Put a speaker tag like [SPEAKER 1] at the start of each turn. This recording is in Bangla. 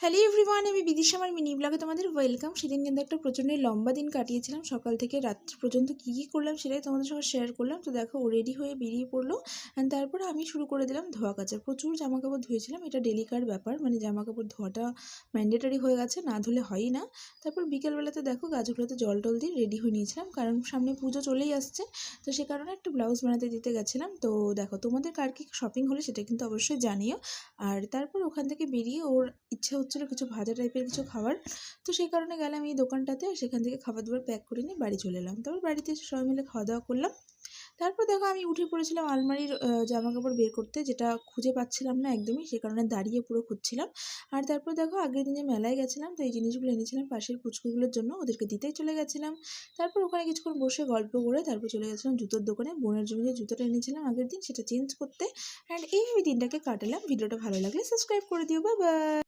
[SPEAKER 1] হ্যালো এভরিওয়ান, আমি বিদিশা আমার মিনি ব্লগে তোমাদের ওয়েলকাম। সেদিন কিন্তু একটা প্রচণ্ড লম্বা দিন কাটিয়েছিলাম, সকাল থেকে রাত্রি পর্যন্ত কী কী করলাম সেটাই তোমাদের সঙ্গে শেয়ার করলাম। তো দেখো, ও রেডি হয়ে বেরিয়ে পড়লো অ্যান্ড তারপরে আমি শুরু করে দিলাম ধোয়া কাচা। প্রচুর জামাকাপড় ধুয়েছিলাম, এটা ডেলিকার ব্যাপার, মানে জামাকাপড় ধোয়াটা ম্যান্ডেটারি হয়ে গেছে, না ধুলে হয়ই না। তারপর বিকেলবেলাতে দেখো গাছগুলোতে জল টল দিয়ে রেডি হয়ে নিয়েছিলাম, কারণ সামনে পুজো চলেই আসছে। তো সে কারণে একটা ব্লাউজ বানাতে দিতে গেছিলাম। তো দেখো, তোমাদের কার কি শপিং হলে সেটা কিন্তু অবশ্যই জানিও। আর তারপর ওখান থেকে বেরিয়ে ওর ইচ্ছে হচ্ছিলো কিছু ভাজা টাইপের কিছু খাবার। তো সেই কারণে গেলাম এই দোকানটাতে, সেখান থেকে খাবার দাবার প্যাক করে নিয়ে বাড়ি চলে এলাম। তারপর বাড়িতে এসে সবাই মিলে খাওয়া দাওয়া করলাম। তারপর দেখো, আমি উঠে পড়েছিলাম আলমারির জামা কাপড় বের করতে, যেটা খুঁজে পাচ্ছিলাম না একদমই, সে কারণে দাঁড়িয়ে পুরো খুঁজছিলাম। আর তারপর দেখো, আগের দিনে মেলায় গেছিলাম, তো এই জিনিসগুলো এনেছিলাম পাশের পুচকুগুলোর জন্য, ওদেরকে দিতেই চলে গেছিলাম। তারপর ওখানে কিছুক্ষণ বসে গল্প করে তারপর চলে গেছিলাম জুতোর দোকানে, বোনের জন্য যে জুতোটা এনেছিলাম আগের দিন সেটা চেঞ্জ করতে। অ্যান্ড এইভাবে দিনটাকে কাটালাম। ভিডিওটা ভালো লাগলে সাবস্ক্রাইব করে দিও। Bye bye.